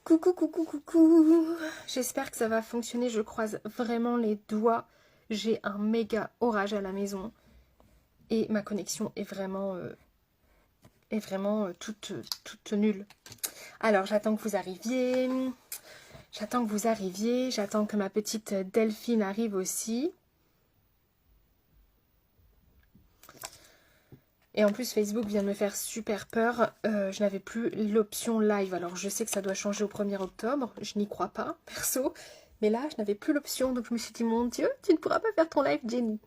Coucou, coucou, coucou. J'espère que ça va fonctionner. Je croise vraiment les doigts. J'ai un méga orage à la maison et ma connexion est vraiment toute nulle. Alors, j'attends que vous arriviez. J'attends que ma petite Delphine arrive aussi. Et en plus, Facebook vient de me faire super peur. Je n'avais plus l'option live. Alors, je sais que ça doit changer au 1er octobre. Je n'y crois pas, perso. Mais là, je n'avais plus l'option. Donc, je me suis dit, mon Dieu, tu ne pourras pas faire ton live, Jenny.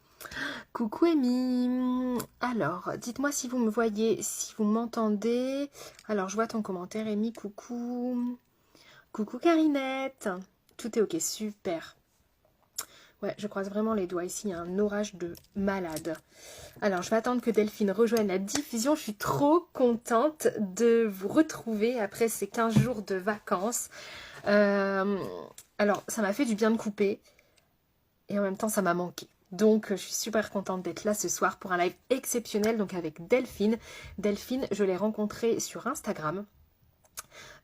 Coucou, Amy. Alors, dites-moi si vous me voyez, si vous m'entendez. Alors, je vois ton commentaire, Amy. Coucou. Coucou, Carinette. Tout est ok, super. Ouais, je croise vraiment les doigts. Ici, il y a un orage de malade. Alors, je vais attendre que Delphine rejoigne la diffusion. Je suis trop contente de vous retrouver après ces 15 jours de vacances. Alors, ça m'a fait du bien de couper. Et en même temps, ça m'a manqué. Donc, je suis super contente d'être là ce soir pour un live exceptionnel. Donc, avec Delphine. Delphine, je l'ai rencontrée sur Instagram.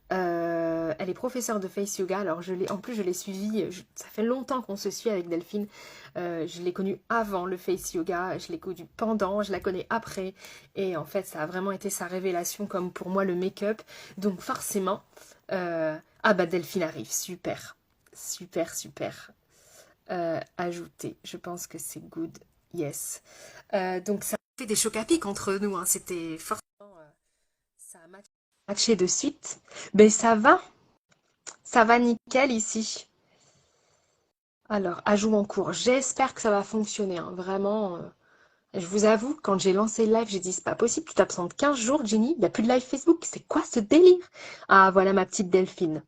Elle est professeure de face yoga. Alors en plus je l'ai suivie, ça fait longtemps qu'on se suit avec Delphine. Je l'ai connue avant le face yoga, je l'ai connue pendant, je la connais après. Et en fait ça a vraiment été sa révélation comme pour moi le make-up. Donc forcément, ah bah Delphine arrive, super, super, super. Ajouter, je pense que c'est good, yes. Donc ça a fait des chocs à pic entre nous, hein. C'était forcément, ça a matché de suite. Ben ça va nickel ici. Alors, ajout en cours. J'espère que ça va fonctionner, hein. Vraiment, je vous avoue, quand j'ai lancé le live, j'ai dit, c'est pas possible, tu t'absentes 15 jours, Jenny, il n'y a plus de live Facebook. C'est quoi ce délire? Ah, voilà ma petite Delphine.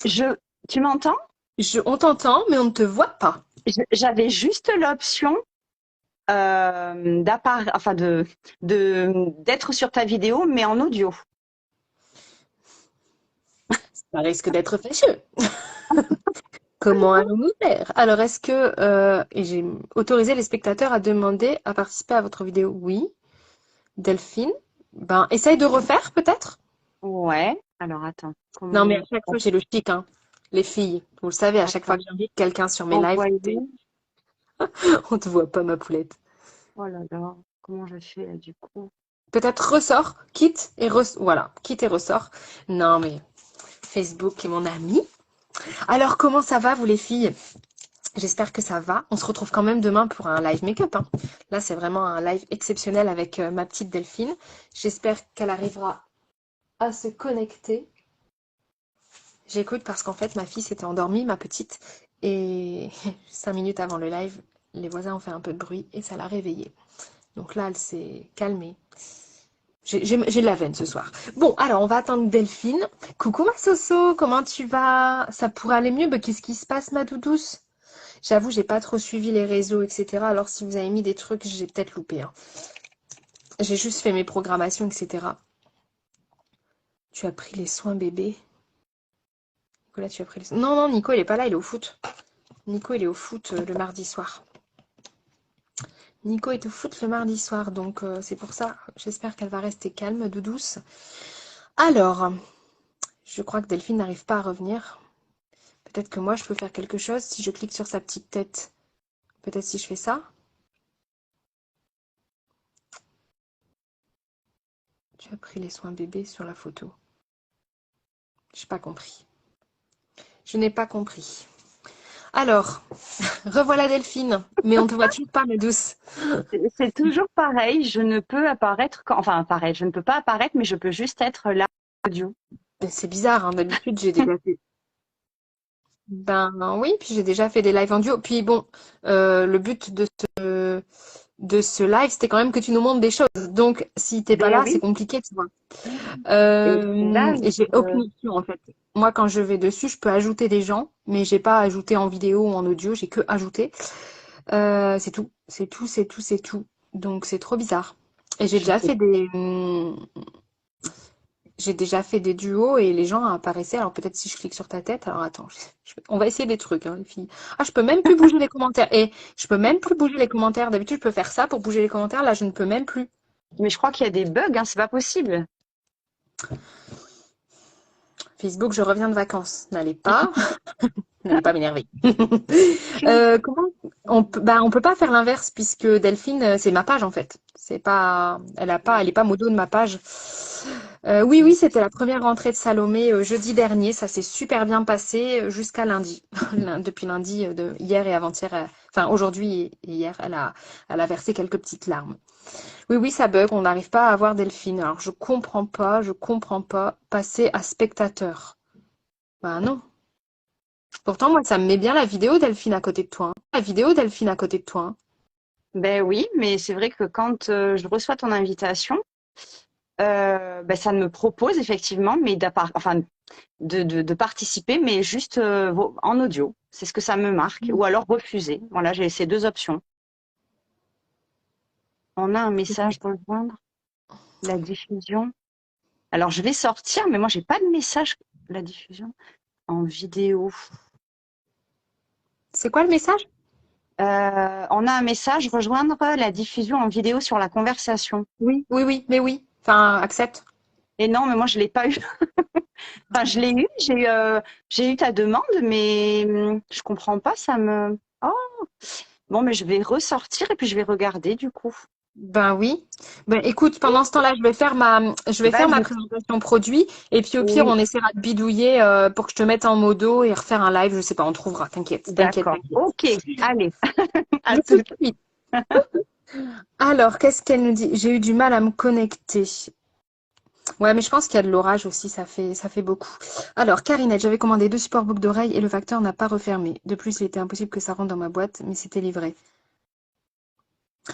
Tu m'entends? On t'entend, mais on ne te voit pas. J'avais juste l'option d'être sur ta vidéo, mais en audio. Ça risque d'être fâcheux. Comment allons-nous faire? Alors, est-ce que et j'ai autorisé les spectateurs à demander à participer à votre vidéo? Oui. Delphine, ben, essaye de refaire peut-être? Ouais. Alors attends. Non, mais à Comment chaque fois, j'ai le chic, hein. Les filles, vous le savez, à chaque fois Attends. que j'invite quelqu'un sur mes lives, Envoyer. on te voit pas, ma poulette. Oh là là. Comment je fais là, du coup? Peut-être ressort, quitte et voilà, quitte et ressort. Non, mais Facebook est mon ami. Alors, comment ça va, vous les filles? J'espère que ça va. On se retrouve quand même demain pour un live make-up, hein. Là, c'est vraiment un live exceptionnel avec ma petite Delphine. J'espère qu'elle arrivera à se connecter. J'écoute parce qu'en fait, ma fille s'était endormie, ma petite, et 5 minutes avant le live, les voisins ont fait un peu de bruit et ça l'a réveillée. Donc là, elle s'est calmée. J'ai de la veine ce soir. Bon, alors on va attendre Delphine. Coucou ma Soso, comment tu vas? Ça pourrait aller mieux, mais qu'est-ce qui se passe ma doudouce? J'avoue, j'ai pas trop suivi les réseaux, etc. Alors si vous avez mis des trucs, j'ai peut-être loupé, hein. J'ai juste fait mes programmations, etc. Tu as pris les soins bébé? Nicolas, tu as pris les soins. Non, non, Nico, il est pas là, il est au foot. Nico, il est au foot le mardi soir. Nico est au foot le mardi soir, donc c'est pour ça. J'espère qu'elle va rester calme, doudouce. Alors, je crois que Delphine n'arrive pas à revenir. Peut-être que moi, je peux faire quelque chose si je clique sur sa petite tête. Peut-être si je fais ça. Tu as pris les soins bébé sur la photo. Je n'ai pas compris. Je n'ai pas compris. Alors, revoilà Delphine, mais on ne te voit toujours pas, ma douce. C'est toujours pareil. Je ne peux apparaître enfin, pareil. Je ne peux pas apparaître, mais je peux juste être là audio. C'est bizarre, hein. D'habitude, j'ai déjà fait. Ben oui, puis j'ai déjà fait des lives en duo. Puis bon, le but de ce live, c'était quand même que tu nous montres des choses. Donc, si t'es pas Ben là, c'est oui. compliqué, tu vois. Et là, Et j'ai aucune option en fait. Moi, quand je vais dessus, je peux ajouter des gens, mais j'ai pas ajouté en vidéo ou en audio, j'ai que ajouté. C'est tout, c'est tout, c'est tout, c'est tout. Donc c'est trop bizarre. Et je sais. j'ai déjà fait des duos et les gens apparaissaient. Alors peut-être si je clique sur ta tête. Alors attends, on va essayer des trucs, hein, les filles. Ah, je peux même plus bouger les commentaires. Et je peux même plus bouger les commentaires. D'habitude, je peux faire ça pour bouger les commentaires. Là, je ne peux même plus. Mais je crois qu'il y a des bugs, hein, c'est pas possible. Facebook, je reviens de vacances. N'allez pas m'énerver. Comment on peut pas faire l'inverse puisque Delphine, c'est ma page en fait. C'est pas, elle est pas modo de ma page. Oui, oui, c'était la première rentrée de Salomé jeudi dernier. Ça s'est super bien passé jusqu'à lundi. Depuis lundi, de hier et avant-hier, enfin aujourd'hui et hier, elle a versé quelques petites larmes. Oui, oui, ça bug. On n'arrive pas à avoir Delphine. Alors je comprends pas passer à spectateur. Bah non. Pourtant, moi, ça me met bien la vidéo Delphine à côté de toi, hein. La vidéo Delphine à côté de toi, hein. Ben oui, mais c'est vrai que quand je reçois ton invitation, ben ça me propose effectivement, mais enfin, de participer, mais juste en audio. C'est ce que ça me marque. Ou alors refuser. Voilà, j'ai ces deux options. On a un message rejoindre la diffusion. Alors je vais sortir, mais moi j'ai pas de message. La diffusion en vidéo. C'est quoi le message? On a un message rejoindre la diffusion en vidéo sur la conversation. Oui, oui, oui, mais oui. Enfin, accepte. Et non, mais moi je l'ai pas eu. Enfin, je l'ai eu, j'ai eu ta demande, mais je comprends pas, ça me. Oh, bon, mais je vais ressortir et puis je vais regarder du coup. Ben oui. Ben écoute, pendant ce temps-là, je vais faire ma Vas-y. présentation produit et puis au pire, Oui, on essaiera de bidouiller pour que je te mette en modo et refaire un live. Je sais pas, on trouvera. T'inquiète, t'inquiète, d'accord. t'inquiète. Ok, allez, à Je te tout. suis. Alors, qu'est-ce qu'elle nous dit? J'ai eu du mal à me connecter. Ouais, mais je pense qu'il y a de l'orage aussi, ça fait beaucoup. Alors, Karinette, j'avais commandé 2 supports boucles d'oreilles et le facteur n'a pas refermé. De plus, il était impossible que ça rentre dans ma boîte, mais c'était livré.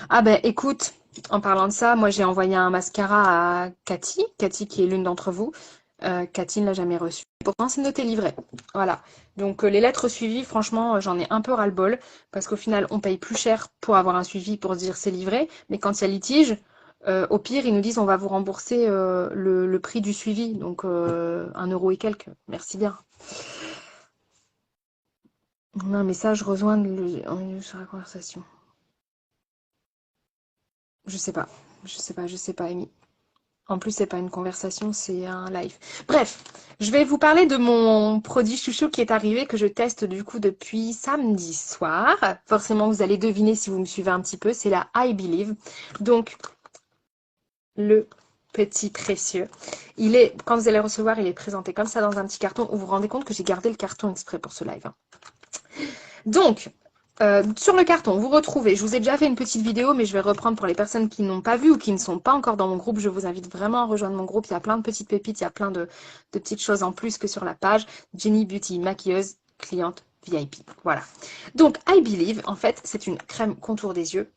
Ah ben, écoute, en parlant de ça, moi j'ai envoyé un mascara à Cathy qui est l'une d'entre vous. Cathy ne l'a jamais reçu. Pourtant, c'est noté livré. Voilà. Donc, les lettres suivies, franchement, j'en ai un peu ras-le-bol parce qu'au final, on paye plus cher pour avoir un suivi pour se dire c'est livré, mais quand il y a litige, au pire, ils nous disent on va vous rembourser le prix du suivi, donc 1 € et quelques. Merci bien. On a un message rejoindre sur la conversation. Je sais pas, je sais pas, Amy. En plus, c'est pas une conversation, c'est un live. Bref, je vais vous parler de mon produit chouchou qui est arrivé, que je teste du coup depuis samedi soir. Forcément, vous allez deviner si vous me suivez un petit peu, c'est la I Believe. Donc, le petit précieux. Quand vous allez le recevoir, il est présenté comme ça dans un petit carton. Vous vous rendez compte que j'ai gardé le carton exprès pour ce live, hein. Donc, sur le carton, vous retrouvez, je vous ai déjà fait une petite vidéo, mais je vais reprendre pour les personnes qui n'ont pas vu ou qui ne sont pas encore dans mon groupe. Je vous invite vraiment à rejoindre mon groupe. Il y a plein de petites pépites, il y a plein de petites choses en plus que sur la page. Jenny Beauty, maquilleuse, cliente VIP. Voilà. Donc, I Believe, en fait, c'est une crème contour des yeux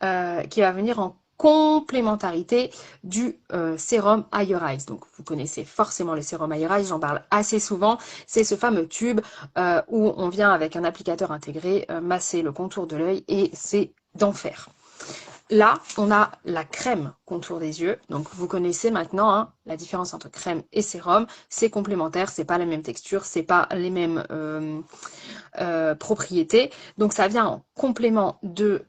qui va venir en complémentarité du sérum Higher Eyes. Donc, vous connaissez forcément le sérum Higher Eyes, j'en parle assez souvent. C'est ce fameux tube où on vient avec un applicateur intégré masser le contour de l'œil et c'est d'enfer. Là, on a la crème contour des yeux. Donc, vous connaissez maintenant hein, la différence entre crème et sérum. C'est complémentaire, c'est pas la même texture, c'est pas les mêmes propriétés. Donc, ça vient en complément de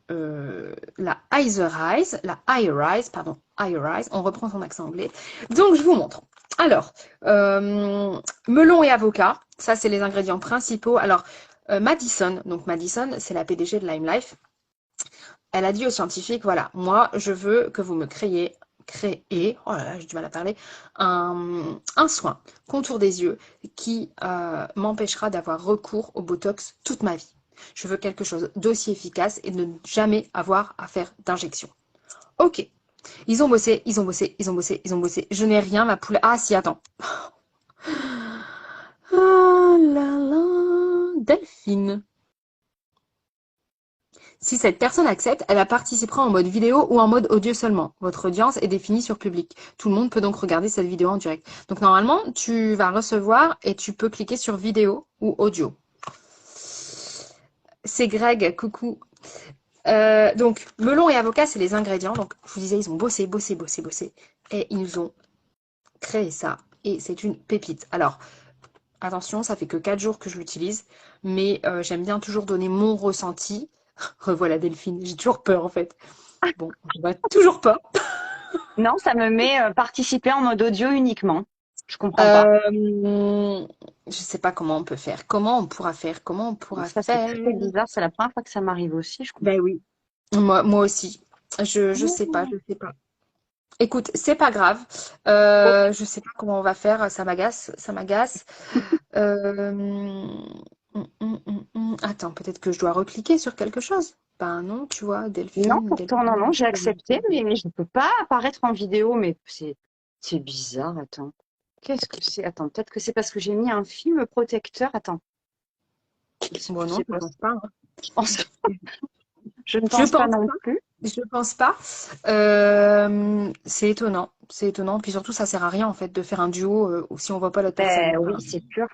la Higher Eyes, pardon, Higher Eyes. On reprend son accent anglais. Donc, je vous montre. Alors, melon et avocat, ça c'est les ingrédients principaux. Alors, Madison, donc Madison, c'est la PDG de Lime Life. Elle a dit aux scientifiques, voilà, moi je veux que vous me créez, oh là là, j'ai du mal à parler, un soin contour des yeux qui m'empêchera d'avoir recours au Botox toute ma vie. Je veux quelque chose d'aussi efficace et de ne jamais avoir à faire d'injection. Ok, ils ont bossé, ils ont bossé, ils ont bossé, ils ont bossé. Je n'ai rien, ma poule. Ah si, attends. Ah là là, Delphine. Si cette personne accepte, elle participera en mode vidéo ou en mode audio seulement. Votre audience est définie sur public. Tout le monde peut donc regarder cette vidéo en direct. Donc normalement, tu vas recevoir et tu peux cliquer sur vidéo ou audio. C'est Greg, coucou. Donc, melon et avocat, c'est les ingrédients. Donc, je vous disais, ils ont bossé, bossé, bossé, bossé. Et ils nous ont créé ça. Et c'est une pépite. Alors, attention, ça fait que 4 jours que je l'utilise. Mais j'aime bien toujours donner mon ressenti. Revoilà Delphine, j'ai toujours peur en fait. Bon, je vois toujours pas. Non, ça me met participer en mode audio uniquement. Je comprends pas. Je sais pas comment on peut faire. Comment on pourra faire? Comment on pourra Ça, c'est faire? très bizarre. C'est la première fois que ça m'arrive aussi. Je comprends. Ben oui. Moi aussi. Je sais pas, Oh. je sais pas. Écoute, c'est pas grave. Je sais pas comment on va faire. Ça m'agace, ça m'agace. Attends, peut-être que je dois recliquer sur quelque chose. Ben non, tu vois, Non, Delphine, pourtant, non, non, Delphine. j'ai accepté, mais je ne peux pas apparaître en vidéo. Mais c'est bizarre. Attends. Qu'est-ce que c'est? Attends, peut-être que c'est parce que j'ai mis un film protecteur. Attends. Bon, Je non, sais je pas. pense pas, hein. Je pense, je ne Je pense pas pense non pas. plus. Je pense pas. C'est étonnant. C'est étonnant. Puis surtout, ça sert à rien en fait de faire un duo ou si on voit pas l'autre personne. Ben oui, Enfin, c'est sûr.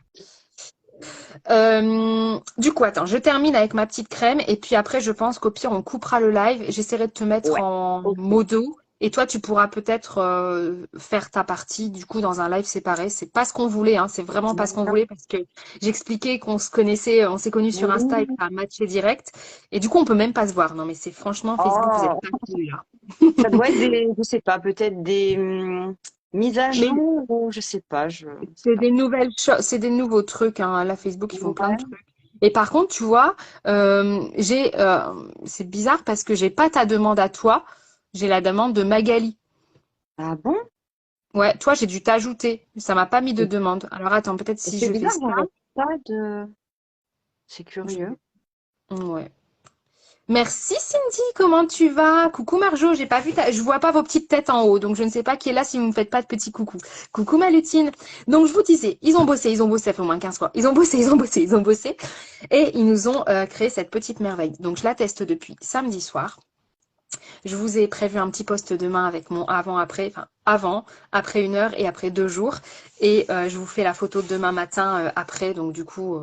du coup, attends, je termine avec ma petite crème et puis après, je pense qu'au pire, on coupera le live. J'essaierai de te mettre Ouais. en Ok. modo et toi, tu pourras peut-être faire ta partie du coup dans un live séparé. C'est pas ce qu'on voulait, hein. C'est vraiment pas ce qu'on D'accord. voulait parce que j'expliquais qu'on se connaissait, on s'est connus sur Insta et que Oui. ça a matché direct. Et du coup, on peut même pas se voir. Non, mais c'est franchement Facebook, vous êtes Oh, pas cool là. ça doit être des, je sais pas, peut-être des mises à Mais jour ou je sais pas, je sais c'est pas. des nouvelles choses, c'est des nouveaux trucs, hein. Là, Facebook, ils font plein de Ouais. trucs. Et par contre, tu vois, c'est bizarre parce que j'ai pas ta demande à toi, j'ai la demande de Magali. Ah bon? Ouais, toi, j'ai dû t'ajouter. Ça m'a pas mis de demande. Alors attends, peut-être si C'est je fais bizarre, ça. j'avais pas de. C'est je curieux. Ouais. Merci Cindy, comment tu vas? Coucou Marjo, j'ai pas vu je vois pas vos petites têtes en haut, donc je ne sais pas qui est là si vous me faites pas de petits coucou. Coucou Malutine. Donc je vous disais, ils ont bossé, ça fait au moins 15 fois. Ils ont bossé, ils ont bossé, ils ont bossé. Et ils nous ont créé cette petite merveille. Donc je la teste depuis samedi soir. Je vous ai prévu un petit post demain avec mon avant-après, enfin avant, après 1 heure et après 2 jours. Et je vous fais la photo de demain matin après, donc du coup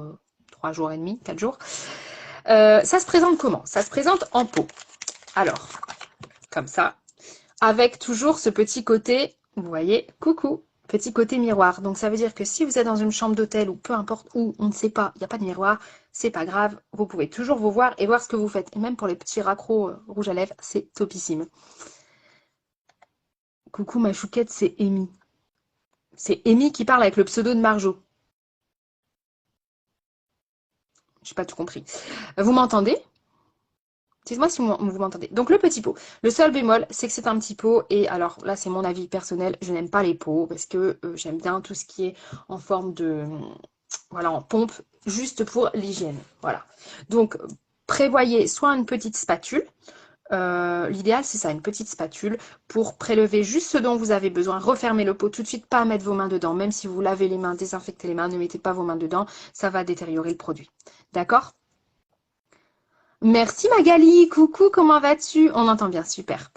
3 jours et demi, 4 jours. Ça se présente comment? Ça se présente en pot. Alors, comme ça, avec toujours ce petit côté, vous voyez, coucou, petit côté miroir. Donc ça veut dire que si vous êtes dans une chambre d'hôtel ou peu importe où, on ne sait pas, il n'y a pas de miroir, c'est pas grave, vous pouvez toujours vous voir et voir ce que vous faites. Et même pour les petits raccros rouges à lèvres, c'est topissime. Coucou ma chouquette, c'est Amy. C'est Amy qui parle avec le pseudo de Marjo. J'ai pas tout compris. Vous m'entendez? Dites-moi si vous m'entendez. Donc le petit pot. Le seul bémol, c'est que c'est un petit pot. Et alors là, c'est mon avis personnel. Je n'aime pas les pots parce que j'aime bien tout ce qui est en forme de... Voilà, en pompe, juste pour l'hygiène. Voilà. Donc prévoyez soit une petite spatule. L'idéal, c'est ça, une petite spatule pour prélever juste ce dont vous avez besoin. Refermez le pot tout de suite, pas mettre vos mains dedans. Même si vous lavez les mains, désinfectez les mains, ne mettez pas vos mains dedans. Ça va détériorer le produit. D'accord? Merci Magali, coucou, comment vas-tu? On entend bien, super.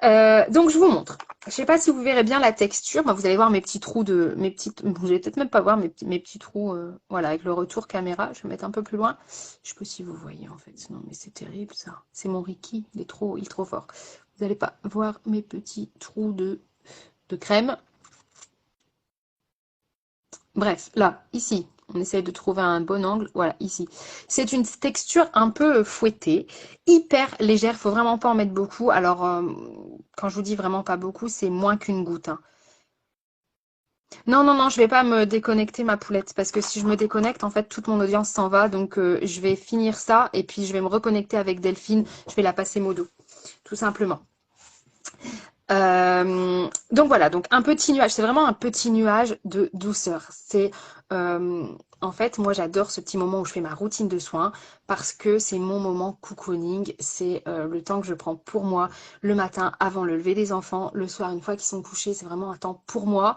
Donc je vous montre. Je ne sais pas si vous verrez bien la texture. Bah, vous allez voir mes petits trous de mes petites. Vous allez peut-être même pas voir mes petits trous. Voilà, avec le retour caméra. Je vais mettre un peu plus loin. Je sais pas si vous voyez en fait. Non, mais c'est terrible ça. C'est mon Ricky. Il est trop fort. Vous n'allez pas voir mes petits trous de crème. Bref, là, ici, on essaye de trouver un bon angle. Voilà, ici. C'est une texture un peu fouettée, hyper légère. Faut vraiment pas en mettre beaucoup. Alors, quand je vous dis vraiment pas beaucoup, c'est moins qu'une goutte, hein. Non, non, non, je vais pas me déconnecter ma poulette parce que si je me déconnecte, en fait, toute mon audience s'en va. Donc, je vais finir ça et puis je vais me reconnecter avec Delphine. Je vais la passer modo, tout simplement. Donc voilà, donc un petit nuage, c'est vraiment un petit nuage de douceur. C'est en fait, moi j'adore ce petit moment où je fais ma routine de soins parce que c'est mon moment cocooning, c'est le temps que je prends pour moi le matin avant le lever des enfants, le soir une fois qu'ils sont couchés, c'est vraiment un temps pour moi,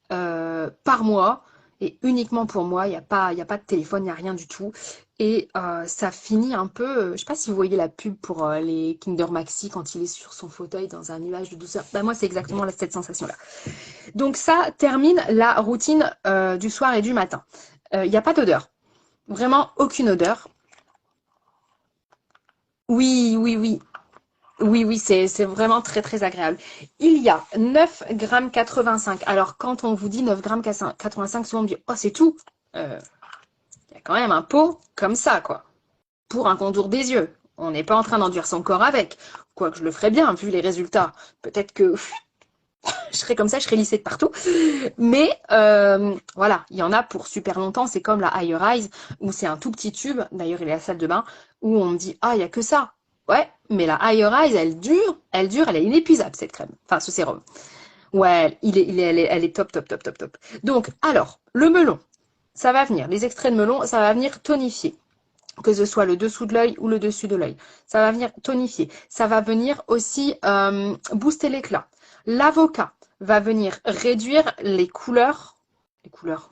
par mois et uniquement pour moi. Il y a pas de téléphone, il n'y a rien du tout. Et ça finit un peu, je ne sais pas si vous voyez la pub pour les Kinder Maxi quand il est sur son fauteuil dans un nuage de douceur. Bah, moi, c'est exactement cette sensation-là. Donc ça termine la routine du soir et du matin. Il n'y a pas d'odeur. Vraiment aucune odeur. Oui, oui, oui. Oui, oui, c'est vraiment très, très agréable. Il y a 9,85 g. Alors, quand on vous dit 9,85 g, souvent on me dit, oh, c'est tout. Il y a quand même un pot comme ça, quoi. Pour un contour des yeux. On n'est pas en train d'enduire son corps avec. Quoique je le ferais bien, vu les résultats. Peut-être que Je serais comme ça, je serais lissée de partout. Mais voilà, il y en a pour super longtemps. C'est comme la Higher Eyes, où c'est un tout petit tube. D'ailleurs, il est à la salle de bain, où on me dit, ah, il n'y a que ça. Ouais, mais la Higher Eyes, elle dure, elle est inépuisable, cette crème. Enfin, ce sérum. Ouais, elle est top, top, top, top, top. Donc, alors, le melon, ça va venir. Les extraits de melon, ça va venir tonifier. Que ce soit le dessous de l'œil ou le dessus de l'œil. Ça va venir tonifier. Ça va venir aussi booster l'éclat. L'avocat va venir réduire les couleurs,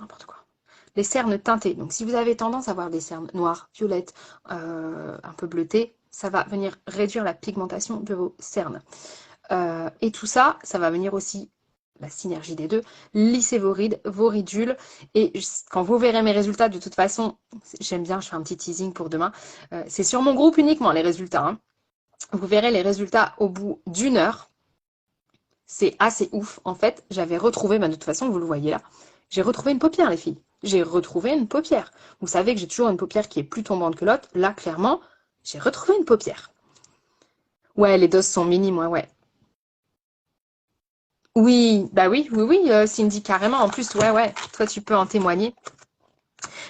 n'importe quoi. Les cernes teintées. Donc, si vous avez tendance à avoir des cernes noires, violettes, un peu bleutées, ça va venir réduire la pigmentation de vos cernes. Et tout ça, ça va venir aussi, la synergie des deux, lisser vos rides, vos ridules. Et quand vous verrez mes résultats, de toute façon, j'aime bien, je fais un petit teasing pour demain. C'est sur mon groupe uniquement, les résultats. Hein. Vous verrez les résultats au bout d'une heure. C'est assez ouf. En fait, j'avais retrouvé, de toute façon, vous le voyez là, j'ai retrouvé une paupière, les filles. J'ai retrouvé une paupière. Vous savez que j'ai toujours une paupière qui est plus tombante que l'autre. Là, clairement, j'ai retrouvé une paupière. Ouais, les doses sont minimes, ouais. Oui, bah oui, Cindy, carrément. En plus, ouais, toi, tu peux en témoigner.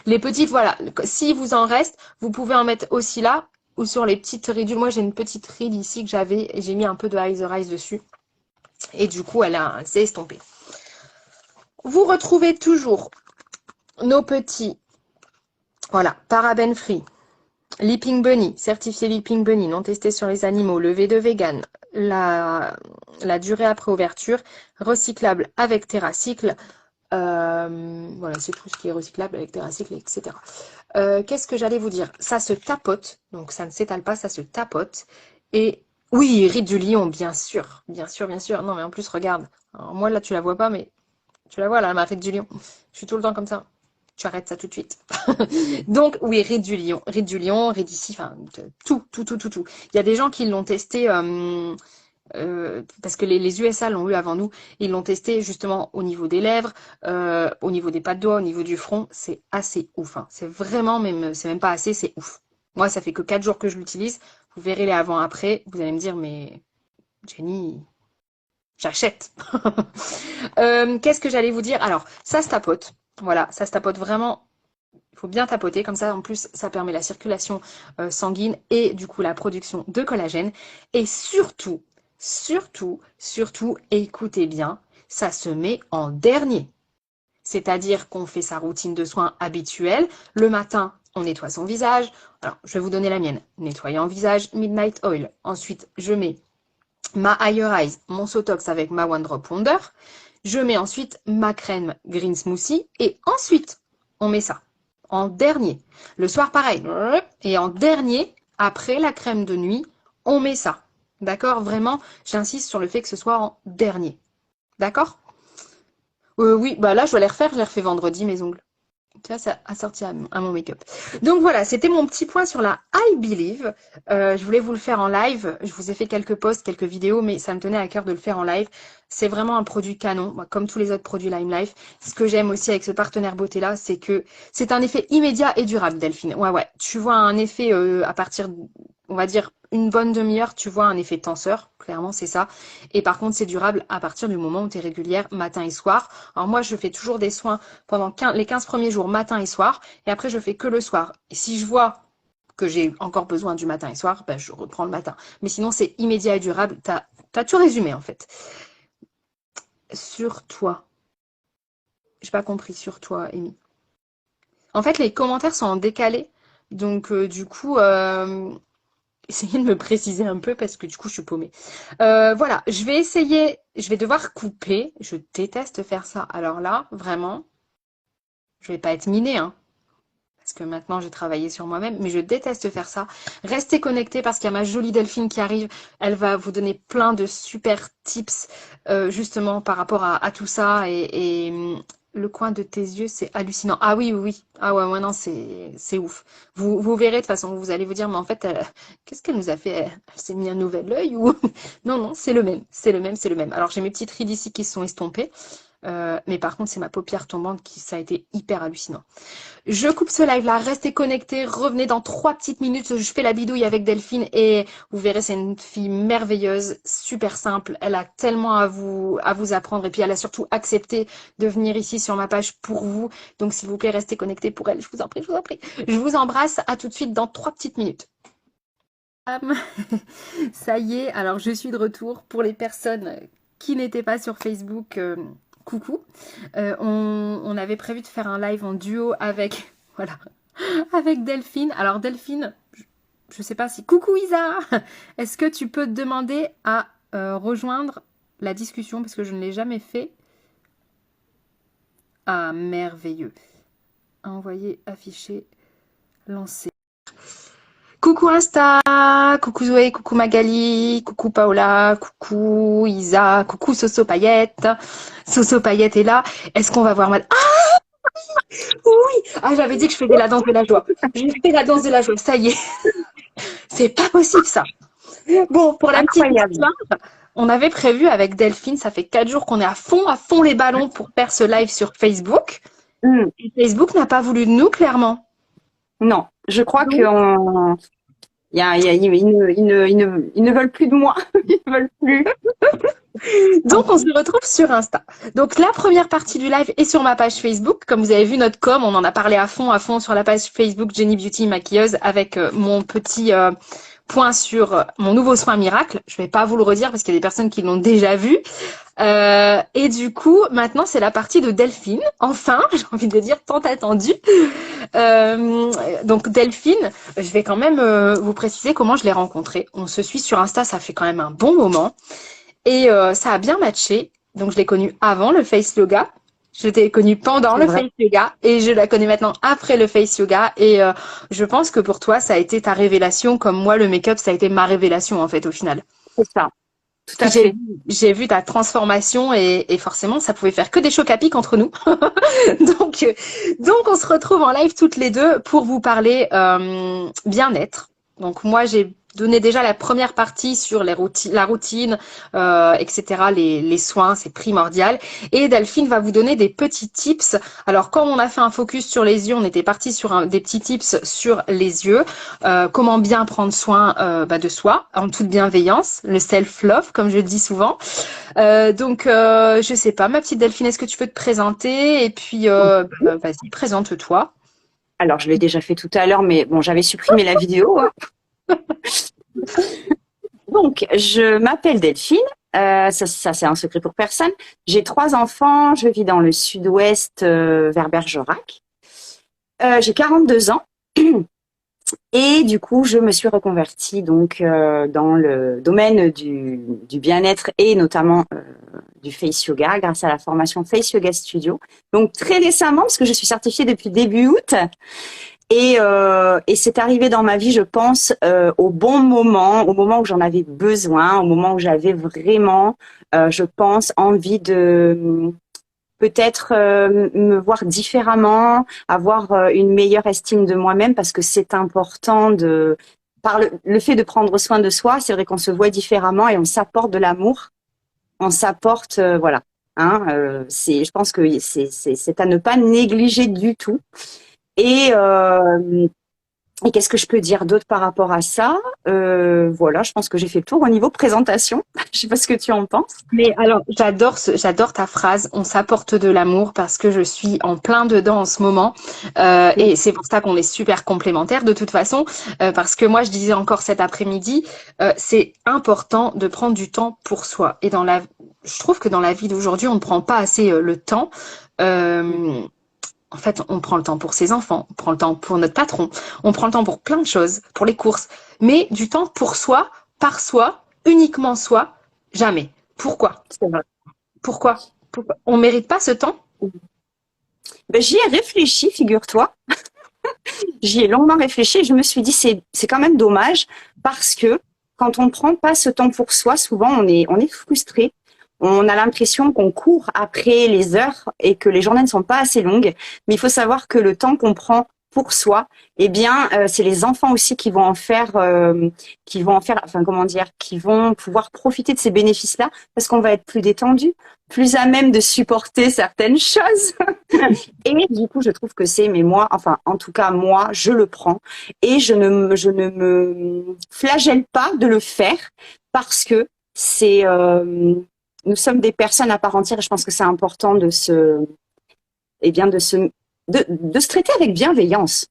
Les petites, voilà, si vous en reste, vous pouvez en mettre aussi là ou sur les petites ridules. Moi, j'ai une petite ride ici que j'avais et j'ai mis un peu de Eyes Eyes dessus. Et du coup, elle s'est estompée. Vous retrouvez toujours nos petits, voilà, paraben free, Leaping Bunny, certifié Leaping Bunny, non testé sur les animaux, le V2 vegan, la durée après ouverture, recyclable avec TerraCycle. Voilà, c'est tout ce qui est recyclable avec TerraCycle, etc. Qu'est-ce que j'allais vous dire? Ça se tapote, donc ça ne s'étale pas, ça se tapote. Et oui, ride du lion, bien sûr, bien sûr, bien sûr. Non, mais en plus, regarde. Alors, moi, là, tu la vois pas, mais tu la vois, là, ma ride du lion. Je suis tout le temps comme ça. Tu arrêtes ça tout de suite. Donc, oui, ride du lion, ride ici, enfin, tout, tout, tout, tout, tout. Il y a des gens qui l'ont testé, parce que les USA l'ont eu avant nous, ils l'ont testé justement au niveau des lèvres, au niveau des pattes de doigts, au niveau du front, c'est assez ouf. Hein. C'est vraiment, même, c'est même pas assez, c'est ouf. Moi, ça fait que 4 jours que je l'utilise. Vous verrez les avant-après. Vous allez me dire, mais Jenny, j'achète. Qu'est-ce que j'allais vous dire? Alors, ça se tapote. Voilà, ça se tapote vraiment. Il faut bien tapoter, comme ça en plus ça permet la circulation sanguine et du coup la production de collagène. Et surtout, surtout, écoutez bien, ça se met en dernier. C'est-à-dire qu'on fait sa routine de soins habituelle. Le matin, on nettoie son visage. Alors, je vais vous donner la mienne. Nettoyant visage, Midnight Oil. Ensuite, je mets ma Higher Eyes, mon Sotox avec ma One Drop Wonder. Je mets ensuite ma crème Green Smoothie. Et ensuite, on met ça en dernier. Le soir, pareil. Et en dernier, après la crème de nuit, on met ça. D'accord? Vraiment, j'insiste sur le fait que ce soit en dernier. D'accord? Oui, bah là, je vais les refaire. Je les refais vendredi, mes ongles. Tu vois, ça a sorti à mon make-up. Donc voilà, c'était mon petit point sur la I Believe. Je voulais vous le faire en live. Je vous ai fait quelques posts, quelques vidéos, mais ça me tenait à cœur de le faire en live. C'est vraiment un produit canon, comme tous les autres produits Lime Life. Ce que j'aime aussi avec ce partenaire beauté-là, c'est que c'est un effet immédiat et durable, Delphine. Ouais. Tu vois un effet à partir, on va dire, une bonne demi-heure, tu vois un effet tenseur. Clairement, c'est ça. Et par contre, c'est durable à partir du moment où tu es régulière, matin et soir. Alors moi, je fais toujours des soins pendant les 15 premiers jours, matin et soir. Et après, je fais que le soir. Et si je vois que j'ai encore besoin du matin et soir, ben, je reprends le matin. Mais sinon, c'est immédiat et durable. T'as tout résumé, en fait. Sur toi. J'ai pas compris sur toi, Amy. En fait, les commentaires sont en décalé. Donc, du coup, essayez de me préciser un peu parce que du coup, je suis paumée. Voilà, je vais devoir couper. Je déteste faire ça. Alors là, vraiment, je vais pas être minée, hein. Parce que maintenant j'ai travaillé sur moi-même, mais je déteste faire ça. Restez connectés parce qu'il y a ma jolie Delphine qui arrive. Elle va vous donner plein de super tips justement par rapport à tout ça. Le coin de tes yeux, c'est hallucinant. Ah oui. Ah ouais, non, c'est ouf. Vous verrez de toute façon, vous allez vous dire, mais en fait, qu'est-ce qu'elle nous a fait? Elle s'est mis un nouvel œil ou... Non, c'est le même. Alors j'ai mes petites rides ici qui sont estompées. Mais par contre, c'est ma paupière tombante qui, ça a été hyper hallucinant. Je coupe ce live-là, restez connectés, revenez dans 3 petites minutes, je fais la bidouille avec Delphine et vous verrez, c'est une fille merveilleuse, super simple, elle a tellement à vous apprendre et puis elle a surtout accepté de venir ici sur ma page pour vous. Donc s'il vous plaît, restez connectés pour elle, je vous en prie, je vous en prie. Je vous embrasse, à tout de suite dans 3 petites minutes. Ça y est, alors je suis de retour pour les personnes qui n'étaient pas sur Facebook. Coucou. On avait prévu de faire un live en duo avec, voilà, avec Delphine. Alors Delphine, je sais pas si... Coucou Isa, est-ce que tu peux te demander à rejoindre la discussion parce que je ne l'ai jamais fait. Ah, merveilleux. Envoyer, afficher, lancer. Coucou Insta, coucou Zoé, coucou Magali, coucou Paola, coucou Isa, coucou Soso Paillette. Soso Paillette est là. Est-ce qu'on va voir mal? Ah oui! Ah, j'avais dit que je faisais la danse de la joie. Je fais la danse de la joie, ça y est. C'est pas possible ça. Bon, pour la petite histoire, on avait prévu avec Delphine, ça fait 4 jours qu'on est à fond les ballons pour faire ce live sur Facebook. Et Facebook n'a pas voulu de nous, clairement. Non, je crois qu'on... ils ne veulent plus de moi. Ils ne veulent plus. Donc, on se retrouve sur Insta. Donc, la première partie du live est sur ma page Facebook. Comme vous avez vu notre com, on en a parlé à fond sur la page Facebook Jenny Beauty Maquilleuse avec mon petit point sur mon nouveau soin miracle. Je vais pas vous le redire parce qu'il y a des personnes qui l'ont déjà vu. Et du coup, maintenant, c'est la partie de Delphine. Enfin, j'ai envie de dire tant attendu. Donc Delphine, je vais quand même vous préciser comment je l'ai rencontrée. On se suit sur Insta, ça fait quand même un bon moment. Et ça a bien matché. Donc je l'ai connue avant le Face Yoga. Je l'ai connue pendant le Face Yoga. Et je la connais maintenant après le Face Yoga. Et je pense que pour toi, ça a été ta révélation. Comme moi, le make-up, ça a été ma révélation en fait au final. C'est ça. Tout à fait. J'ai vu ta transformation et forcément, ça pouvait faire que des chocs à pic entre nous. donc, on se retrouve en live toutes les deux pour vous parler bien-être. Donc, moi, j'ai donné déjà la première partie sur la routine, etc. Les soins, c'est primordial. Et Delphine va vous donner des petits tips. Alors, quand on a fait un focus sur les yeux, on était parti sur des petits tips sur les yeux. Comment bien prendre soin de soi, en toute bienveillance, le self-love, comme je le dis souvent. Donc, je sais pas, ma petite Delphine, est-ce que tu peux te présenter? Et puis, vas-y, présente-toi. Alors, je l'ai déjà fait tout à l'heure, mais bon, j'avais supprimé la vidéo. Donc, je m'appelle Delphine. Ça c'est un secret pour personne. J'ai 3 enfants. Je vis dans le sud-ouest, vers Bergerac. J'ai 42 ans. Et du coup, je me suis reconvertie donc dans le domaine du bien-être et notamment du Face Yoga grâce à la formation Face Yoga Studio. Donc très récemment, parce que je suis certifiée depuis début août. Et c'est arrivé dans ma vie, je pense, au bon moment, au moment où j'en avais besoin, au moment où j'avais vraiment, je pense, envie de peut-être me voir différemment, avoir une meilleure estime de moi-même, parce que c'est important de, par le fait de prendre soin de soi, c'est vrai qu'on se voit différemment et on s'apporte de l'amour, on s'apporte, voilà. Hein, je pense que c'est à ne pas négliger du tout. Et qu'est-ce que je peux dire d'autre par rapport à ça? Voilà, je pense que j'ai fait le tour au niveau présentation. Je sais pas ce que tu en penses. Mais alors, j'adore ta phrase. On s'apporte de l'amour parce que je suis en plein dedans en ce moment. Et c'est pour ça qu'on est super complémentaires de toute façon. Parce que moi, je disais encore cet après-midi, c'est important de prendre du temps pour soi. Et je trouve que dans la vie d'aujourd'hui, on ne prend pas assez le temps. En fait, on prend le temps pour ses enfants, on prend le temps pour notre patron, on prend le temps pour plein de choses, pour les courses. Mais du temps pour soi, par soi, uniquement soi, jamais. Pourquoi? C'est vrai. Pourquoi? On mérite pas ce temps? Ben, j'y ai réfléchi, figure-toi. J'y ai longuement réfléchi et je me suis dit c'est quand même dommage parce que quand on prend pas ce temps pour soi, souvent on est frustré. On a l'impression qu'on court après les heures et que les journées ne sont pas assez longues. Mais il faut savoir que le temps qu'on prend pour soi, eh bien, c'est les enfants aussi qui vont en faire, enfin, comment dire, qui vont pouvoir profiter de ces bénéfices-là, parce qu'on va être plus détendu, plus à même de supporter certaines choses. Et du coup, je trouve que mais moi, enfin, en tout cas, moi, je le prends et je ne me flagelle pas de le faire parce que nous sommes des personnes à part entière et je pense que c'est important eh bien, de se traiter avec bienveillance.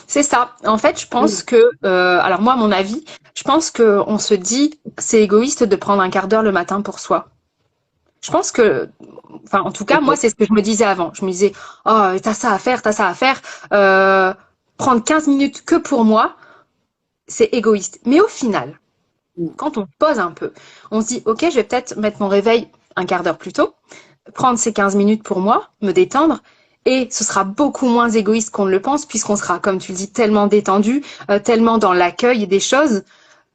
C'est ça. En fait, je Mm. pense que, alors moi, à mon avis, je pense que on se dit, c'est égoïste de prendre un quart d'heure le matin pour soi. Je pense que, enfin, en tout cas, moi, Peut-être. c'est ce que je me disais avant. Je me disais, oh, t'as ça à faire, t'as ça à faire. Euh, Prendre 15 minutes que pour moi, c'est égoïste. Mais au final, Mm. quand on pose un peu, on se dit, ok, je vais peut-être mettre mon réveil un quart d'heure plus tôt, prendre ces 15 minutes pour moi, me détendre, et ce sera beaucoup moins égoïste qu'on ne le pense, puisqu'on sera, comme tu le dis, tellement détendu, tellement dans l'accueil des choses,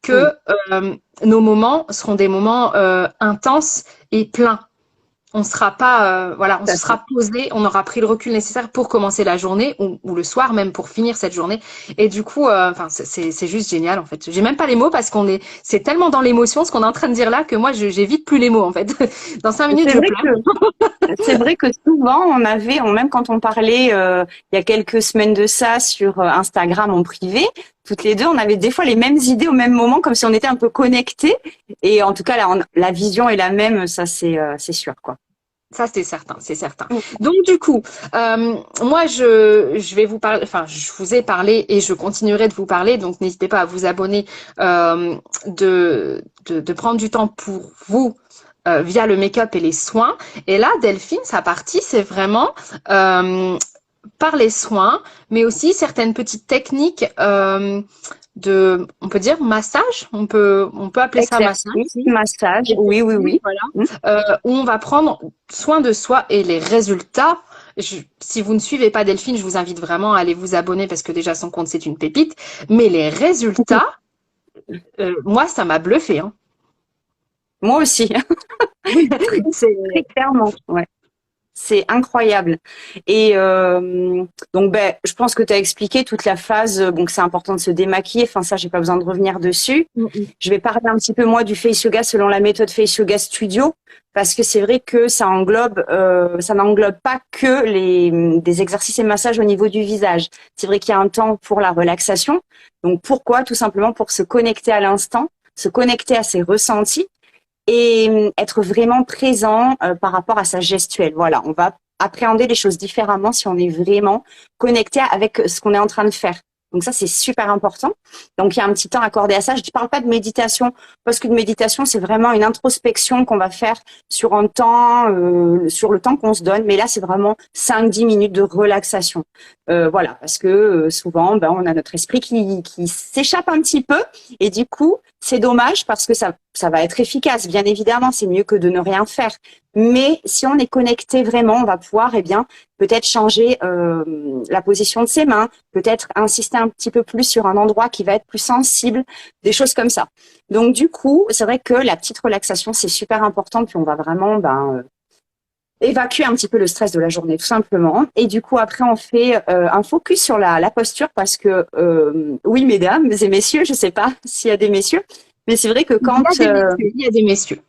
que Mm. nos moments seront des moments intenses et pleins. On sera pas, voilà, on Tout se à fait. sera posé, on aura pris le recul nécessaire pour commencer la journée ou le soir même pour finir cette journée. Et du coup, enfin, c'est juste génial en fait. J'ai même pas les mots parce c'est tellement dans l'émotion ce qu'on est en train de dire là que moi, j'ai vite plus les mots en fait. Dans 5 minutes, C'est je vrai pleure. que C'est vrai que souvent, même quand on parlait il y a quelques semaines de ça sur Instagram en privé, toutes les deux, on avait des fois les mêmes idées au même moment, comme si on était un peu connectés. Et en tout cas, la vision est la même, ça c'est sûr, quoi. Ça, c'est certain, c'est certain. Mm. Donc, du coup, moi, je vais vous parler, enfin, je vous ai parlé et je continuerai de vous parler. Donc, n'hésitez pas à vous abonner, de prendre du temps pour vous via le make-up et les soins. Et là, Delphine, sa partie, c'est vraiment par les soins, mais aussi certaines petites techniques on peut dire massage. On peut appeler ça massage. Exercice, Oui. massage, oui, oui, Exercice, oui. voilà, Mm. où on va prendre soin de soi et les résultats. Si vous ne suivez pas Delphine, je vous invite vraiment à aller vous abonner parce que déjà son compte c'est une pépite. Mais les résultats, moi ça m'a bluffé, hein. Moi aussi, très, très C'est clairement. Ouais. C'est incroyable. Et donc, ben, je pense que tu as expliqué toute la phase, bon, que c'est important de se démaquiller. Enfin, ça, j'ai pas besoin de revenir dessus. Je vais parler un petit peu, moi, du face yoga selon la méthode face yoga studio, parce que c'est vrai que ça n'englobe pas que des exercices et massages au niveau du visage. C'est vrai qu'il y a un temps pour la relaxation. Donc, pourquoi? Tout simplement pour se connecter à l'instant, se connecter à ses ressentis et être vraiment présent par rapport à sa gestuelle. Voilà, on va appréhender les choses différemment si on est vraiment connecté avec ce qu'on est en train de faire. Donc ça, c'est super important. Donc il y a un petit temps accordé à ça. Je ne parle pas de méditation, parce qu'une méditation, c'est vraiment une introspection qu'on va faire sur un temps, sur le temps qu'on se donne. Mais là, c'est vraiment 5-10 minutes de relaxation. Voilà, parce que souvent, ben, on a notre esprit qui s'échappe un petit peu. Et du coup, c'est dommage parce que ça va être efficace. Bien évidemment, c'est mieux que de ne rien faire. Mais si on est connecté vraiment, on va pouvoir, eh bien, peut-être changer la position de ses mains, peut-être insister un petit peu plus sur un endroit qui va être plus sensible, des choses comme ça. Donc du coup, c'est vrai que la petite relaxation, c'est super important, puis on va vraiment évacuer un petit peu le stress de la journée, tout simplement. Et du coup, après, on fait un focus sur la posture, parce que oui, mesdames et messieurs, je sais pas s'il y a des messieurs, mais c'est vrai que Il y a quand des messieurs, il y a des messieurs.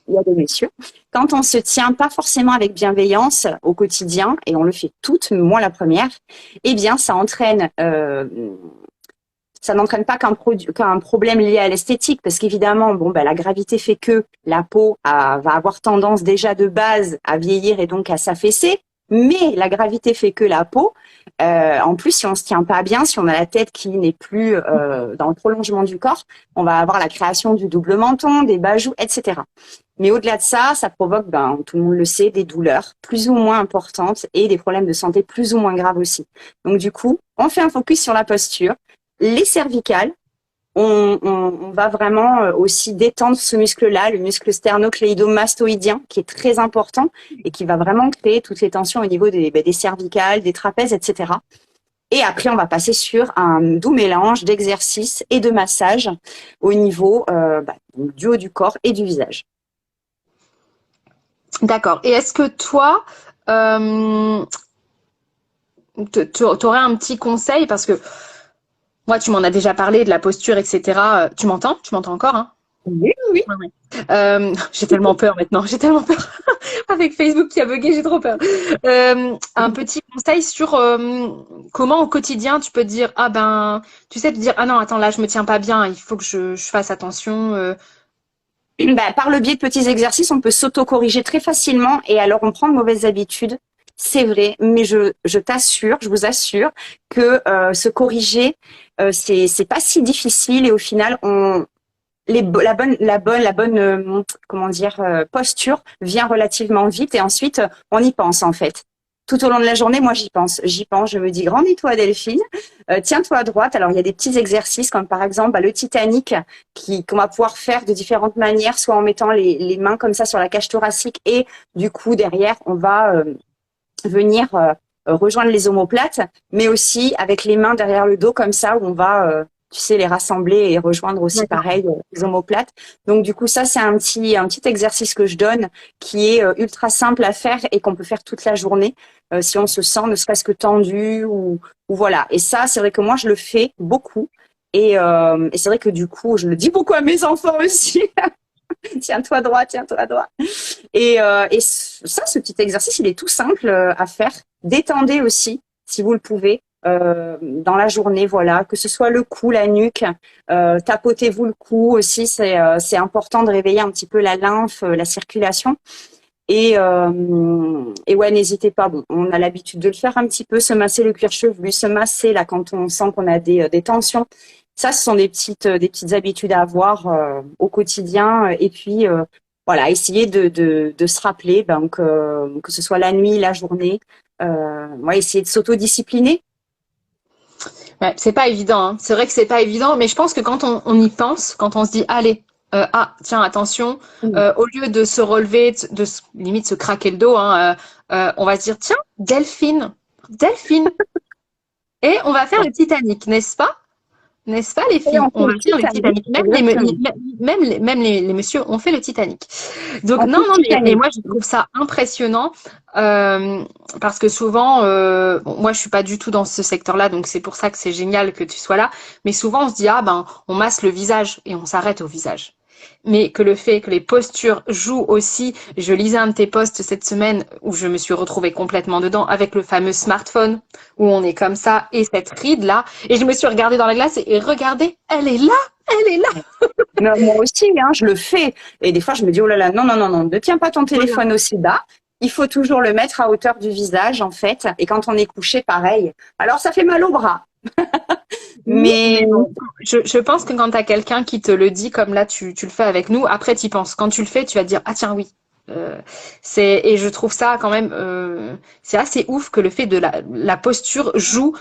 il y a des messieurs. Quand on se tient pas forcément avec bienveillance au quotidien, et on le fait toutes, moi la première, eh bien, ça n'entraîne pas qu'un problème lié à l'esthétique, parce qu'évidemment, bon, ben, la gravité fait que la peau va avoir tendance déjà de base à vieillir et donc à s'affaisser. Mais la gravité fait que la peau, en plus, si on se tient pas bien, si on a la tête qui n'est plus dans le prolongement du corps, on va avoir la création du double menton, des bajoux, etc. Mais au-delà de ça, ça provoque, ben, tout le monde le sait, des douleurs plus ou moins importantes et des problèmes de santé plus ou moins graves aussi. Donc du coup, on fait un focus sur la posture, les cervicales. On va vraiment aussi détendre ce muscle-là, le muscle sternocléido-mastoïdien, qui est très important et qui va vraiment créer toutes les tensions au niveau des cervicales, des trapèzes, etc. Et après, on va passer sur un doux mélange d'exercices et de massages au niveau du haut du corps et du visage. D'accord. Et est-ce que toi, euh, t'aurais un petit conseil parce que moi, tu m'en as déjà parlé de la posture, etc. Tu m'entends? Tu m'entends encore, hein? Oui, oui. Ouais, ouais. J'ai tellement peur maintenant, j'ai tellement peur. Avec Facebook qui a bugué, j'ai trop peur. Un petit conseil sur comment au quotidien tu peux te dire, ah ben, tu sais, te dire, ah non, attends, là, je me tiens pas bien, il faut que je fasse attention. Bah, par le biais de petits exercices, on peut s'auto-corriger très facilement et alors on prend de mauvaises habitudes. C'est vrai, mais je t'assure, je vous assure que se corriger, c'est pas si difficile et au final, la bonne comment dire posture vient relativement vite et ensuite on y pense en fait. Tout au long de la journée, moi j'y pense, je me dis grandis-toi Delphine, tiens-toi à droite. Alors il y a des petits exercices comme par exemple le Titanic qu'on va pouvoir faire de différentes manières, soit en mettant les mains comme ça sur la cage thoracique et du coup derrière on va venir rejoindre les omoplates, mais aussi avec les mains derrière le dos comme ça où on va, tu sais, les rassembler et rejoindre aussi D'accord. pareil les omoplates. Donc du coup ça c'est un petit exercice que je donne qui est ultra simple à faire et qu'on peut faire toute la journée si on se sent ne serait-ce que tendu ou voilà. Et ça c'est vrai que moi je le fais beaucoup. Et c'est vrai que du coup, je le dis beaucoup à mes enfants aussi. Tiens-toi droit, tiens-toi droit. Et ça, ce petit exercice, il est tout simple à faire. Détendez aussi, si vous le pouvez, dans la journée, voilà, que ce soit le cou, la nuque, tapotez-vous le cou aussi, c'est important de réveiller un petit peu la lymphe, la circulation. Et ouais, n'hésitez pas. Bon, on a l'habitude de le faire un petit peu, se masser le cuir chevelu, se masser là quand on sent qu'on a des tensions. Ça, ce sont des petites habitudes à avoir au quotidien. Et puis, voilà, essayer de se rappeler que ce soit la nuit, la journée. Ouais, essayer de s'autodiscipliner. Ouais, c'est pas évident, hein. C'est vrai que c'est pas évident, mais je pense que quand on y pense, quand on se dit, allez, ah, tiens, attention, Mm. au lieu de se relever, limite se craquer le dos, hein, on va se dire, tiens, Delphine, Delphine, et on va faire le Titanic, n'est-ce pas? N'est-ce pas, les Et filles? on On fait va le faire le Titanic, Titanic. exactement. Même les messieurs ont fait le Titanic. Donc, On non, fait le non, mais Titanic. moi, je trouve ça impressionnant parce que souvent, bon, moi, je suis pas du tout dans ce secteur-là, donc c'est pour ça que c'est génial que tu sois là. Mais souvent, on se dit, ah ben, on masse le visage et on s'arrête au visage. Mais que le fait que les postures jouent aussi, je lisais un de tes posts cette semaine où je me suis retrouvée complètement dedans avec le fameux smartphone où on est comme ça et cette ride là et je me suis regardée dans la glace et regardez, elle est là, elle est là. Mais moi aussi, hein, je le fais. Et des fois, je me dis, oh là là, non, non, non, non, ne tiens pas ton Voilà. téléphone aussi bas. Il faut toujours le mettre à hauteur du visage, en fait. Et quand on est couché, pareil. Alors, ça fait mal au bras. Oui, Mais mais bon, je pense que quand tu as quelqu'un qui te le dit, comme là tu le fais avec nous, après tu y penses. Quand tu le fais, tu vas te dire, ah tiens, oui. Et je trouve ça quand même, c'est assez ouf que le fait de la posture joue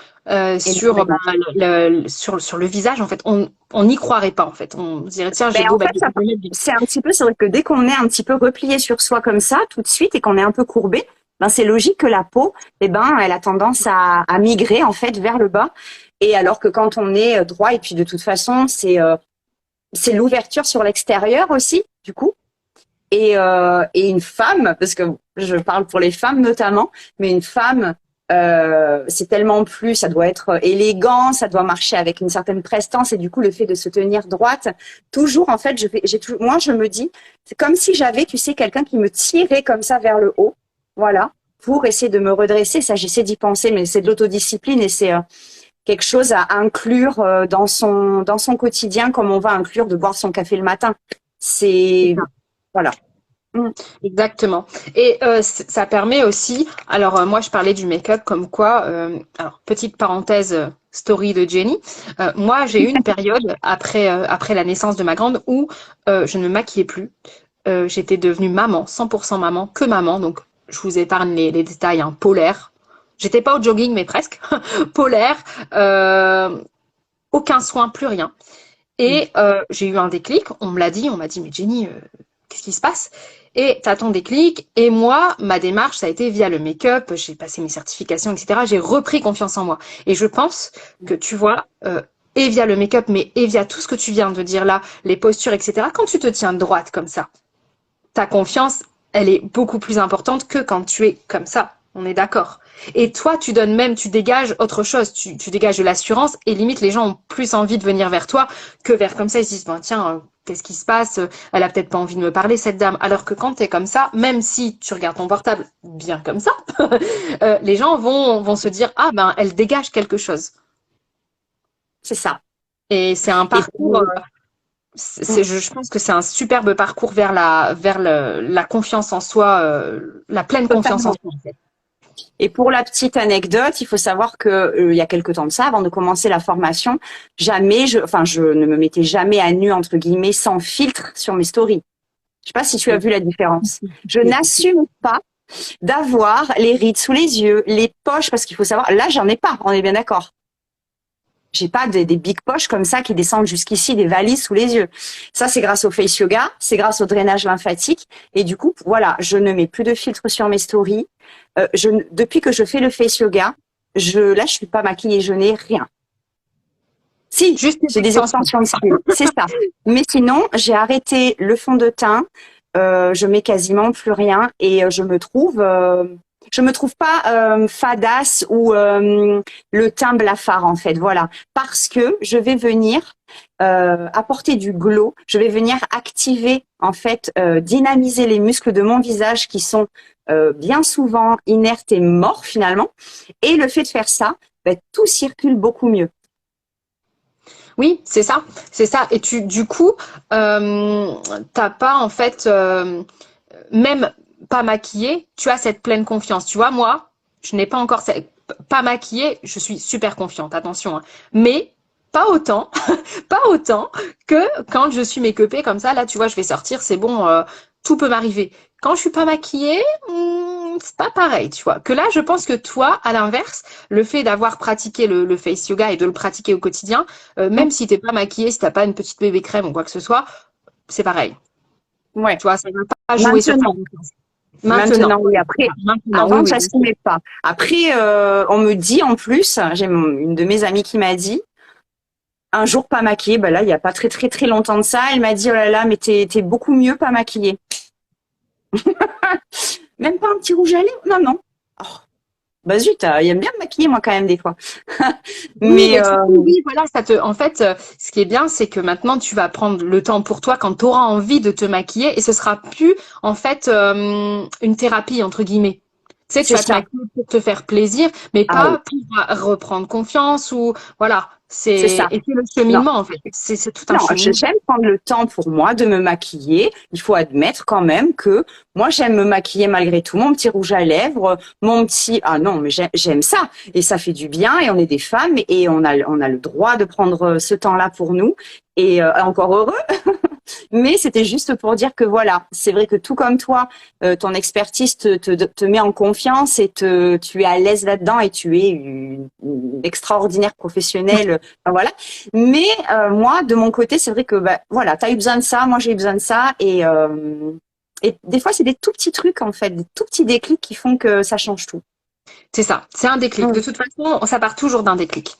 sur, bah, énormément. sur le visage. En fait, on n'y croirait pas. En fait, on dirait, tiens, Ben, bon, en bah, fait, je vais mettre c'est un petit peu, c'est vrai que dès qu'on est un petit peu replié sur soi comme ça, tout de suite, et qu'on est un peu courbé, ben, c'est logique que la peau, eh ben, elle a tendance à migrer, en fait, vers le bas. Et alors que quand on est droit, et puis de toute façon, c'est l'ouverture sur l'extérieur aussi, du coup. Et une femme, parce que je parle pour les femmes notamment, mais une femme, c'est tellement plus, ça doit être élégant, ça doit marcher avec une certaine prestance, et du coup le fait de se tenir droite, toujours en fait, moi je me dis, c'est comme si j'avais, tu sais, quelqu'un qui me tirait comme ça vers le haut, voilà, pour essayer de me redresser. Ça, j'essaie d'y penser, mais c'est de l'autodiscipline et c'est quelque chose à inclure dans son quotidien, comme on va inclure de boire son café le matin. C'est voilà. Mm. exactement. Et ça permet aussi, alors moi je parlais du make-up comme quoi, alors petite parenthèse story de Jenny, moi j'ai eu une période après la naissance de ma grande où je ne me maquillais plus. J'étais devenue maman, 100% maman, que maman, donc je vous épargne les détails, hein, polaire. J'étais pas au jogging mais presque, polaire, aucun soin, plus rien. Et j'ai eu un déclic, on me l'a dit, on m'a dit, mais Jenny, qu'est-ce qui se passe? Et t'as ton déclic, et moi, ma démarche, ça a été via le make-up, j'ai passé mes certifications, etc. J'ai repris confiance en moi. Et je pense que tu vois, et via le make-up, mais et via tout ce que tu viens de dire là, les postures, etc., quand tu te tiens droite comme ça, ta confiance, elle est beaucoup plus importante que quand tu es comme ça. On est d'accord. Et toi, tu donnes même, tu dégages autre chose, tu dégages de l'assurance et limite les gens ont plus envie de venir vers toi que vers comme ça, ils se disent, ben, tiens, qu'est-ce qui se passe? Elle a peut-être pas envie de me parler, cette dame. Alors que quand t'es comme ça, même si tu regardes ton portable bien comme ça, les gens vont se dire, ah ben, elle dégage quelque chose. C'est ça. Et c'est un Et parcours, je pense que c'est un superbe parcours vers la confiance en soi, la pleine confiance en totalement. soi, en fait. Et pour la petite anecdote, il faut savoir que il y a quelque temps de ça, avant de commencer la formation, je ne me mettais jamais à nu entre guillemets sans filtre sur mes stories. Je sais pas si tu as vu la différence. Je n'assume pas d'avoir les rides sous les yeux, les poches, parce qu'il faut savoir, là j'en ai pas, on est bien d'accord. J'ai pas des big poches comme ça qui descendent jusqu'ici, des valises sous les yeux. Ça, c'est grâce au face yoga, c'est grâce au drainage lymphatique. Et du coup, voilà, je ne mets plus de filtre sur mes stories. Depuis que je fais le face yoga, là, je suis pas maquillée, je n'ai rien. Si, Juste j'ai une des extension. extensions de cils, c'est ça. Mais sinon, j'ai arrêté le fond de teint. Je mets quasiment plus rien et je me trouve pas fadasse ou le teint blafard en fait. Voilà, parce que je vais venir apporter du glow. Je vais venir activer en fait, dynamiser les muscles de mon visage qui sont bien souvent inertes et morts finalement. Et le fait de faire ça, ben, tout circule beaucoup mieux. Oui, c'est ça, c'est ça. Et du coup, t'as pas en fait, même pas maquillée, tu as cette pleine confiance. Tu vois, moi, je n'ai pas encore pas maquillée, je suis super confiante. Attention, hein. Mais pas autant, pas autant que quand je suis make-upée comme ça. Là, tu vois, je vais sortir, c'est bon, tout peut m'arriver. Quand je suis pas maquillée, c'est pas pareil, tu vois. Que là, je pense que toi, à l'inverse, le fait d'avoir pratiqué le face yoga et de le pratiquer au quotidien, même si t'es pas maquillée, si t'as pas une petite bébé crème ou quoi que ce soit, c'est pareil. Ouais. Tu vois, ça ne va pas jouer sur ta Maintenant. confiance. Maintenant, Maintenant, oui. Après, maintenant, oui, avant, oui, bien sûr. j'assumais pas. Après, on me dit en plus, une de mes amies qui m'a dit, un jour pas maquillée, bah là, il y a pas très très très longtemps de ça, elle m'a dit, oh là là, mais t'es beaucoup mieux pas maquillée. Même pas un petit rouge à lèvres? Non, non. Oh, bah zut, il aime bien me maquiller moi quand même des fois. Oui, Mais mais du coup, oui, voilà, en fait, ce qui est bien, c'est que maintenant, tu vas prendre le temps pour toi quand tu auras envie de te maquiller et ce sera plus, en fait, une thérapie, entre guillemets. Tu sais, tu c'est vas te ça. maquiller pour te faire plaisir, mais Ah oui, pas pour reprendre confiance ou, voilà. c'est ça. Et c'est le Non. cheminement, en fait. C'est tout un Non, cheminement. j'aime prendre le temps pour moi de me maquiller. Il faut admettre quand même que moi, j'aime me maquiller malgré tout. Mon petit rouge à lèvres, mon petit... Ah non, mais j'aime ça. Et ça fait du bien. Et on est des femmes et on a le droit de prendre ce temps-là pour nous. Et encore heureux. Mais c'était juste pour dire que voilà, c'est vrai que tout comme toi, ton expertise te met en confiance et tu es à l'aise là-dedans et tu es une extraordinaire professionnelle. Enfin, voilà. Mais moi, de mon côté, c'est vrai que bah, voilà, tu as eu besoin de ça, moi j'ai eu besoin de ça et des fois c'est des tout petits trucs en fait, des tout petits déclics qui font que ça change tout. C'est ça, c'est un déclic. Mm. De toute façon, ça part toujours d'un déclic.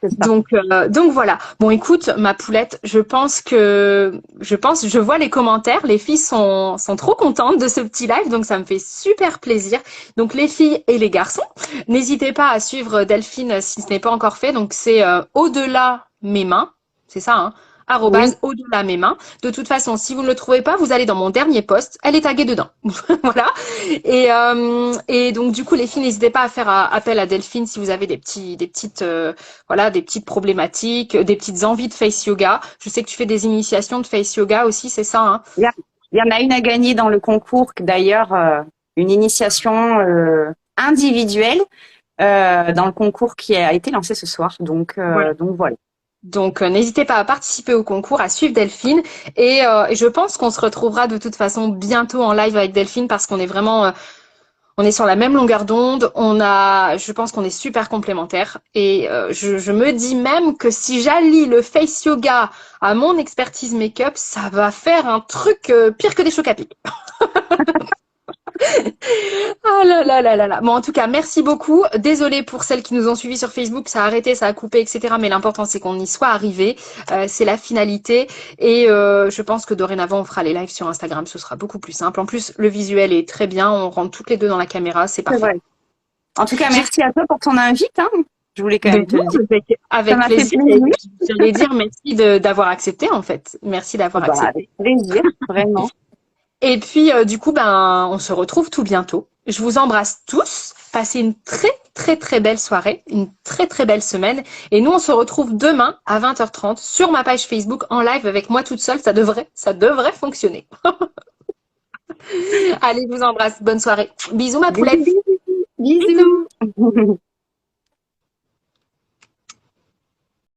C'est ça. Donc voilà. Bon, écoute, ma poulette, je vois les commentaires. Les filles sont trop contentes de ce petit live, donc ça me fait super plaisir. Donc les filles et les garçons, n'hésitez pas à suivre Delphine si ce n'est pas encore fait. Donc c'est au-delà mes mains, c'est ça, hein, Oui. au-delà mes mains. De toute façon, si vous ne le trouvez pas, vous allez dans mon dernier post. Elle est taguée dedans. Voilà. Et donc du coup, les filles, n'hésitez pas à faire appel à Delphine si vous avez voilà, des petites problématiques, des petites envies de face yoga. Je sais que tu fais des initiations de face yoga aussi, c'est ça, hein? Il y, a- il y en a une à gagner dans le concours, d'ailleurs, une initiation individuelle dans le concours qui a été lancé ce soir. Voilà. Donc voilà. Donc, n'hésitez pas à participer au concours, à suivre Delphine. Et je pense qu'on se retrouvera de toute façon bientôt en live avec Delphine parce qu'on est vraiment, on est sur la même longueur d'onde. Je pense qu'on est super complémentaires. Et je me dis même que si j'allie le face yoga à mon expertise make-up, ça va faire un truc pire que des chocs à pic. Ah là là là là là. Bon, en tout cas, merci beaucoup. Désolée pour celles qui nous ont suivis sur Facebook, ça a arrêté, ça a coupé, etc. Mais l'important, c'est qu'on y soit arrivé. C'est la finalité. Et je pense que dorénavant, on fera les lives sur Instagram. Ce sera beaucoup plus simple. En plus, le visuel est très bien. On rentre toutes les deux dans la caméra. C'est C'est parfait. vrai. En tout cas, J'ai- merci à toi pour ton invite, hein. Je voulais quand de même te le dire. Ça avec m'a fait plaisir. Et plaisir. puis, j'allais dire merci d'avoir accepté, en fait. Merci Oh, d'avoir bah, avec accepté. plaisir, vraiment. Et puis, du coup, ben, on se retrouve tout bientôt. Je vous embrasse tous. Passez une très, très, très belle soirée, une très, très belle semaine. Et nous, on se retrouve demain à 20h30 sur ma page Facebook en live avec moi toute seule. Ça devrait fonctionner. Allez, je vous embrasse. Bonne soirée. Bisous, ma Bisous, poulette. bisous, Bisous. bisous.